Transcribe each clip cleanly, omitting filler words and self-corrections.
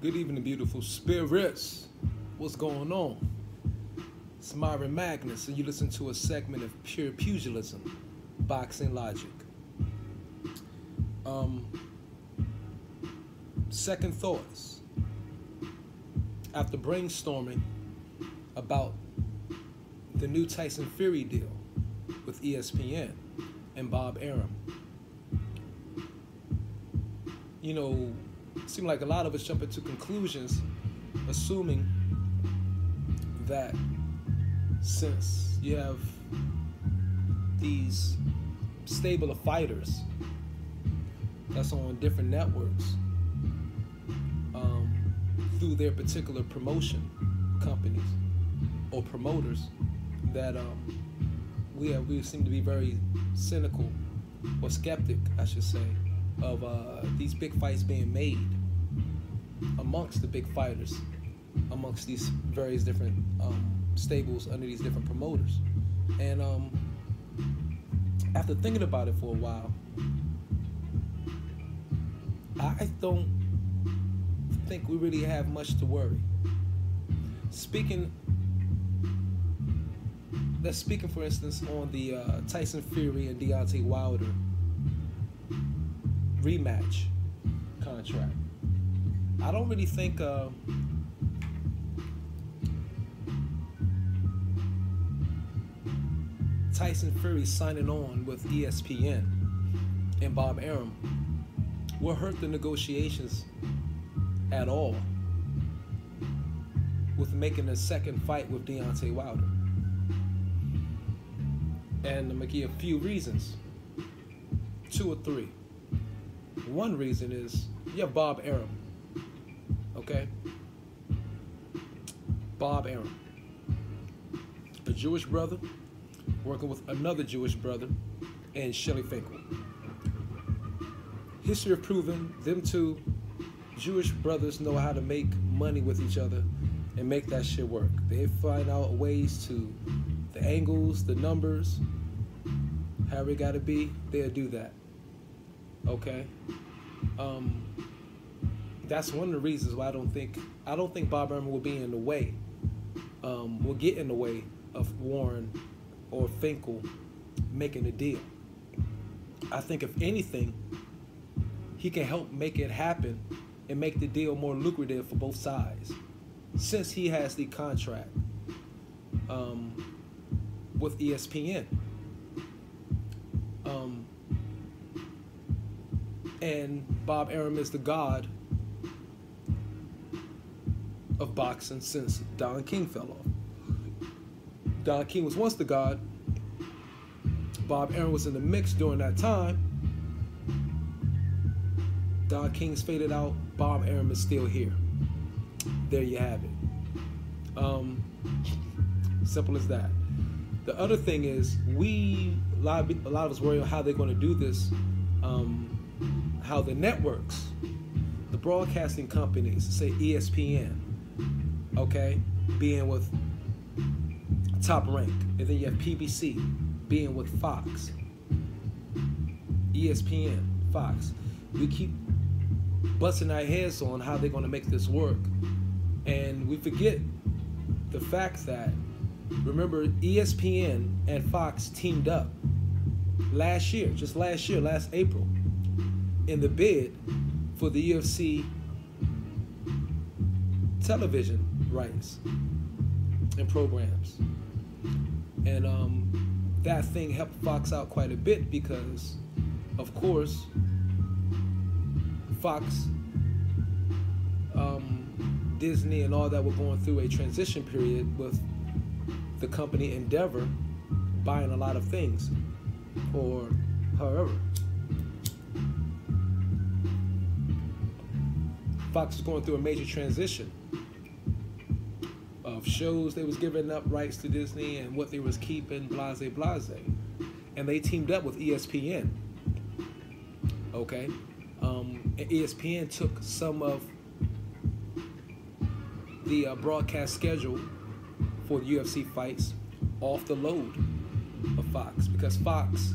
Good evening, beautiful spirits. What's going on? It's Myron Magnus, and you listen to a segment of pure pugilism, boxing logic. Second thoughts. After brainstorming about the new Tyson Fury deal with ESPN and Bob Arum, it seemed like a lot of us jump into conclusions assuming that since you have these stable of fighters that's on different networks through their particular promotion companies or promoters, that we seem to be very cynical or skeptic, I should say, of these big fights being made amongst the big fighters, amongst these various different stables under these different promoters. And after thinking about it for a while, I don't think we really have much to worry. Let's speak, for instance, on the Tyson Fury and Deontay Wilder rematch contract. I don't really think Tyson Fury signing on with ESPN and Bob Arum will hurt the negotiations at all with making a second fight with Deontay Wilder. And I'm going to give a few reasons, 2 or 3. One reason is you have Bob Arum, okay? Bob Arum, a Jewish brother working with another Jewish brother, and Shelly Finkel. History have proven them two Jewish brothers know how to make money with each other and make that shit work. They find out ways to, the angles, the numbers, however it gotta be, they'll do that. Okay? That's one of the reasons why I don't think Bob Arum will be in the way, will get in the way of Warren or Finkel making a deal. I think if anything, he can help make it happen and make the deal more lucrative for both sides, since he has the contract with ESPN. And Bob Arum is the god of boxing since Don King fell off. Don King was once the god. Bob Arum was in the mix during that time. Don King's faded out. Bob Arum is still here. There you have it. Simple as that. The other thing is, a lot of us worry about how they're going to do this. How the networks, the broadcasting companies, say ESPN, okay, being with Top Rank, and then you have PBC being with Fox, ESPN, Fox. We keep busting our heads on how they're going to make this work, and we forget the fact that, remember, ESPN and Fox teamed up last April, in the bid for the UFC television rights and programs. And that thing helped Fox out quite a bit because, of course, Fox, Disney and all that were going through a transition period with the company Endeavor buying a lot of things, or however. Fox was going through a major transition of shows they was giving up rights to Disney and what they was keeping, blase. And they teamed up with ESPN. Okay? And ESPN took some of the broadcast schedule for the UFC fights off the load of Fox, because Fox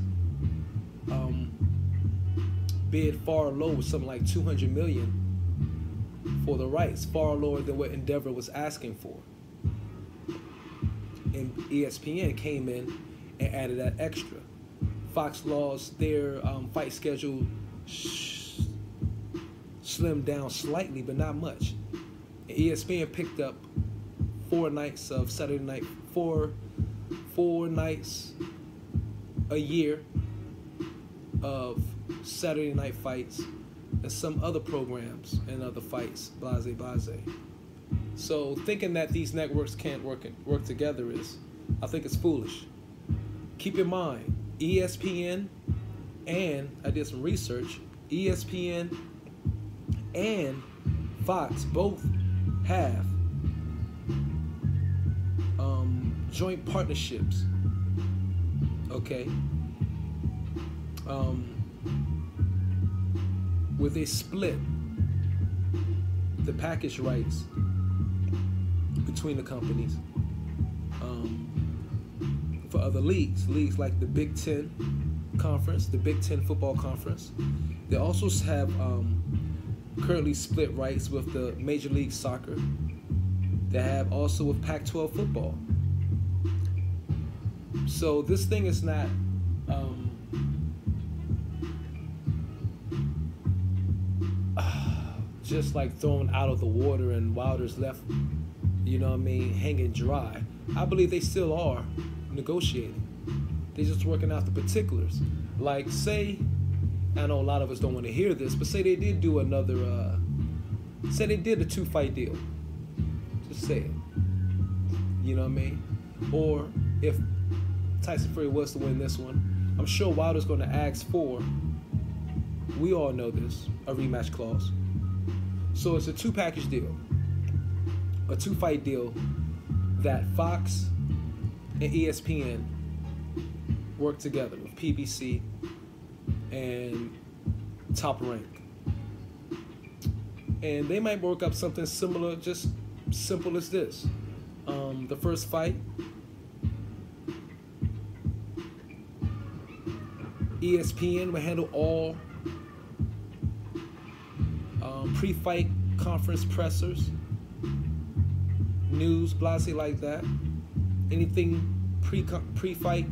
bid far low with something like $200 million for the rights, far lower than what Endeavor was asking for. And ESPN came in and added that extra. Fox lost their fight schedule, slimmed down slightly, but not much. And ESPN picked up 4 nights of Saturday night, four nights a year of Saturday night fights and some other programs and other fights, blase. So thinking that these networks can't work together I think it's foolish. Keep in mind, ESPN and I did some research, ESPN and Fox both have joint partnerships, okay, where they split the package rights between the companies for other leagues like the Big Ten Conference, the Big Ten Football Conference. They also have currently split rights with the Major League Soccer. They have also with Pac-12 football. So this thing is not just like thrown out of the water and Wilder's left, hanging dry. I believe they still are negotiating. They're just working out the particulars. Like, say, I know a lot of us don't want to hear this, but say they did do another, say they did a 2-fight deal. Just say it. You know what I mean? Or if Tyson Fury was to win this one, I'm sure Wilder's going to ask for, we all know this, a rematch clause. So it's a 2-package deal, a 2-fight deal that Fox and ESPN work together with PBC and Top Rank. And they might work up something similar, just simple as this. The first fight, ESPN will handle all pre-fight conference pressers, news, blase like that. Anything pre-fight,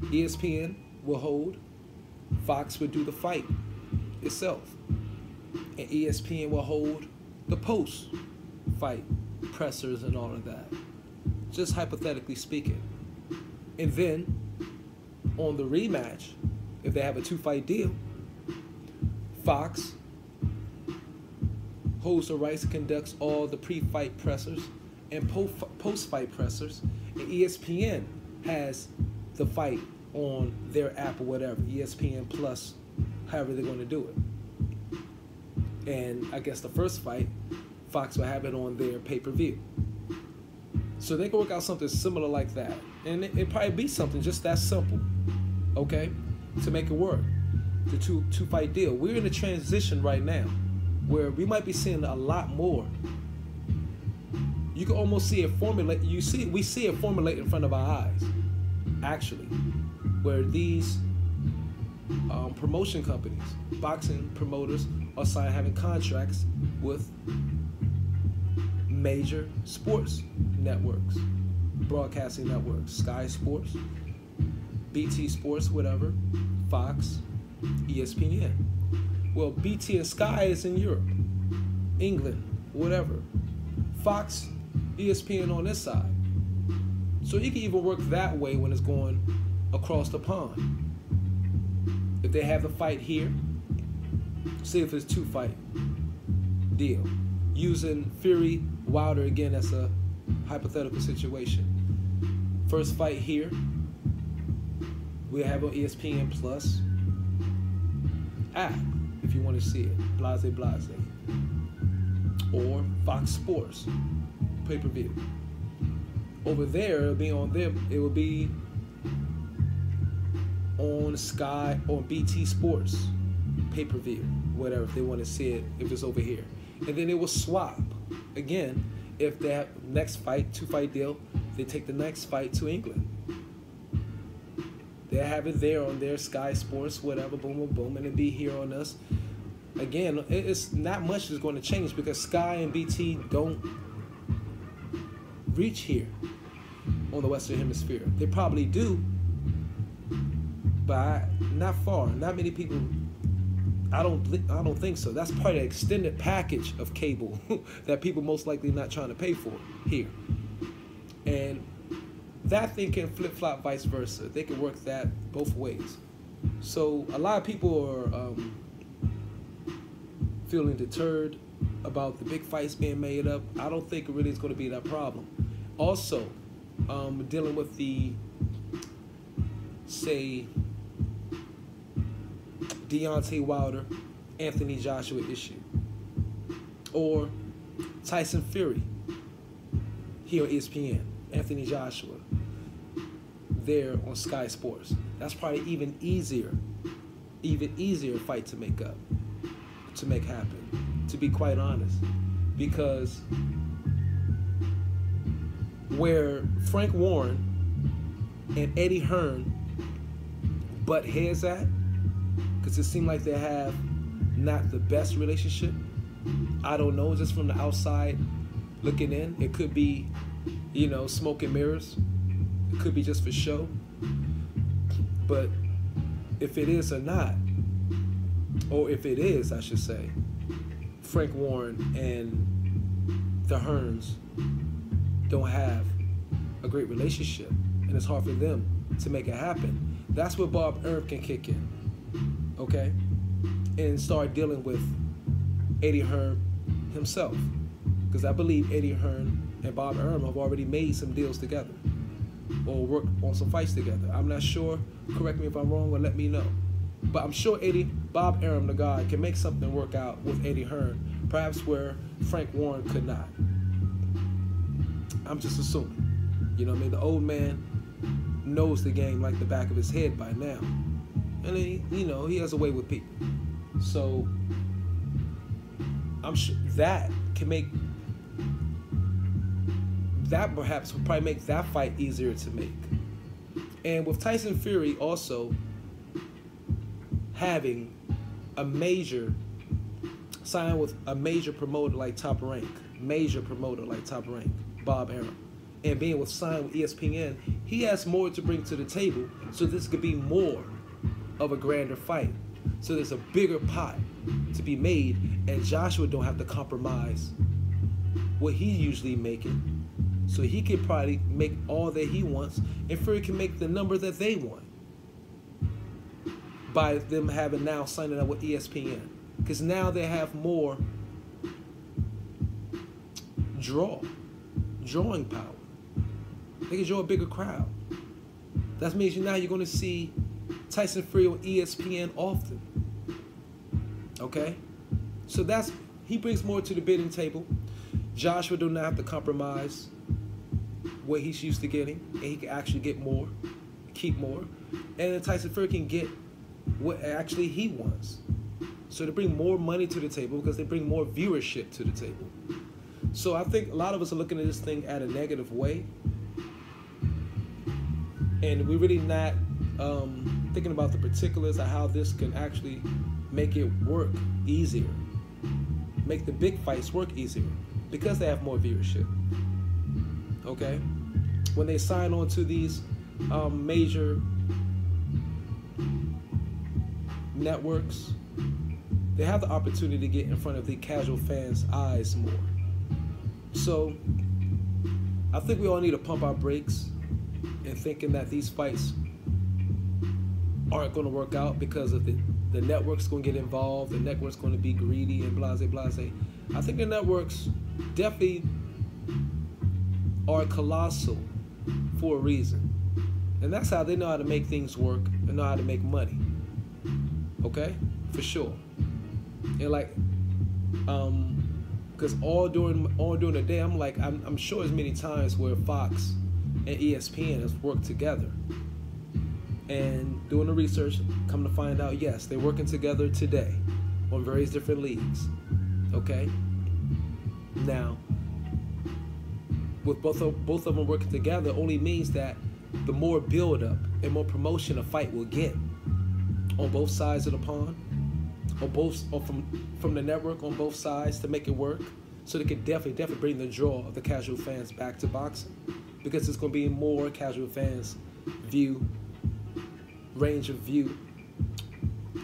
ESPN will hold. Fox would do the fight itself. And ESPN will hold the post-fight pressers and all of that. Just hypothetically speaking. And then, on the rematch, if they have a 2-fight deal, Fox holds the rights and conducts all the pre-fight pressers and post-fight pressers, and ESPN has the fight on their app or whatever, ESPN Plus, however they're going to do it. And I guess the first fight, Fox will have it on their pay-per-view. So they can work out something similar like that. And it probably be something just that simple, okay, to make it work. The 2-fight deal. We're in a transition right now where we might be seeing a lot more. You can almost see it formulate. We see it formulate in front of our eyes, actually, where these promotion companies, boxing promoters, are having contracts with major sports networks, broadcasting networks, Sky Sports, BT Sports, whatever, Fox, ESPN. Well, BT and Sky is in Europe, England, whatever. Fox, ESPN on this side. So you can even work that way when it's going across the pond. If they have the fight here, see if it's 2-fight deal. Using Fury, Wilder again as a hypothetical situation. First fight here, we have on ESPN Plus app, if you want to see it, blase. Or Fox Sports, pay-per-view. Over there, it'll be on them. It will be on Sky or BT Sports, pay-per-view, whatever, if they want to see it, if it's over here. And then it will swap. Again, if they have next fight, 2-fight deal, they take the next fight to England. They have it there on their Sky Sports, whatever, boom, boom, boom, and it'll be here on us. again, it's not much is going to change because Sky and BT don't reach here on the Western Hemisphere. They probably do, but not far. Not many people. I don't think so. That's part of the extended package of cable that people most likely not trying to pay for here. And that thing can flip-flop vice versa. They can work that both ways. So a lot of people are feeling deterred about the big fights being made up. I don't think it really is going to be that problem. Also, dealing with the, say, Deontay Wilder, Anthony Joshua issue, or Tyson Fury here on ESPN, Anthony Joshua there on Sky Sports. That's probably even easier fight to make happen, to be quite honest, because where Frank Warren and Eddie Hearn butt heads at, because it seemed like they have not the best relationship. I don't know, just from the outside looking in. It could be, smoke and mirrors. It could be just for show. But if it is or not, or if it is, I should say, Frank Warren and the Hearns don't have a great relationship, and it's hard for them to make it happen. That's where Bob Arum can kick in. Okay, and start dealing with Eddie Hearn himself, because I believe Eddie Hearn and Bob Arum have already made some deals together or worked on some fights together. I'm not sure. Correct me if I'm wrong or let me know. But I'm sure Bob Arum, the guy, can make something work out with Eddie Hearn, perhaps where Frank Warren could not. I'm just assuming. You know what I mean? The old man knows the game like the back of his head by now. And he has a way with people. So I'm sure that can make that perhaps would probably make that fight easier to make. And with Tyson Fury also having a major sign with a major promoter like Top Rank, Bob Arum, and being signed with ESPN, he has more to bring to the table. So this could be more of a grander fight. So there's a bigger pot to be made, and Joshua don't have to compromise what he's usually making. So he can probably make all that he wants, and Fury can make the number that they want by them having now signing up with ESPN. Because now they have more drawing power. They can draw a bigger crowd. That means now you're going to see Tyson Fury on ESPN often. Okay? So he brings more to the bidding table. Joshua do not have to compromise what he's used to getting, and he can actually get more, keep more. And then Tyson Fury can get what actually he wants. So they bring more money to the table because they bring more viewership to the table. So I think a lot of us are looking at this thing at a negative way. And we're really not thinking about the particulars of how this can actually make it work easier. Make the big fights work easier because they have more viewership. Okay? When they sign on to these major networks, they have the opportunity to get in front of the casual fans' eyes more. So I think we all need to pump our brakes in thinking that these fights aren't going to work out because of the network's going to get involved, the network's going to be greedy and blase. I think the networks definitely are colossal for a reason. And that's how they know how to make things work and know how to make money. Okay? For sure. And because all during the day, I'm sure there's many times where Fox and ESPN has worked together. And doing the research, come to find out, yes, they're working together today on various different leagues. Okay? Now, with both of them working together only means that the more build-up and more promotion a fight will get on both sides of the pond, or both, or from the network on both sides to make it work, so they can definitely bring the draw of the casual fans back to boxing, because it's going to be more casual fans range of view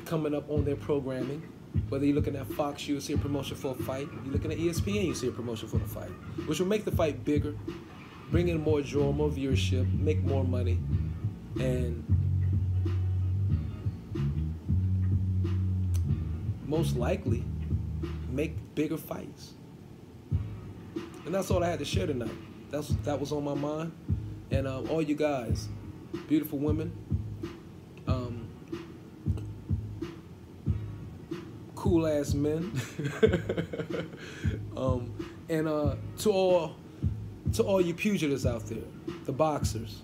coming up on their programming. Whether you're looking at Fox, you'll see a promotion for a fight. You're looking at ESPN, you see a promotion for the fight, which will make the fight bigger, bring in more draw, more viewership, make more money, and most likely make bigger fights. And that's all I had to share tonight. That was on my mind. And all you guys, beautiful women, cool ass men, and to all you pugilists out there, the boxers,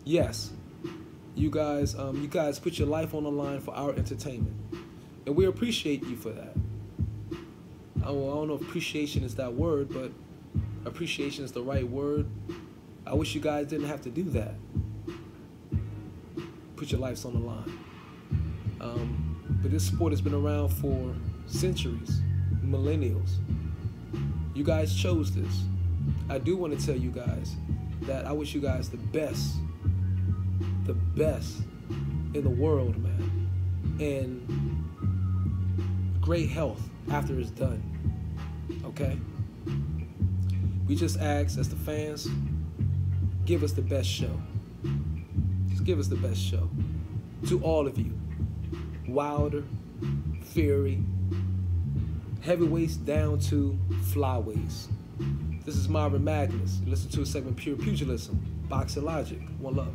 yes, you guys put your life on the line for our entertainment, and we appreciate you for that. I don't know if appreciation is that word, but appreciation is the right word. I wish you guys didn't have to do that. Put your lives on the line. But this sport has been around for centuries, millennials. You guys chose this. I do want to tell you guys that I wish you guys the best in the world, man, and great health after it's done. Okay? We just ask, as the fans, give us the best show. Just give us the best show. To all of you, Wilder, Fury, heavyweights down to flyweights. This is Myron Magnus. You listen to a segment Pure Pugilism, Boxing Logic. One love.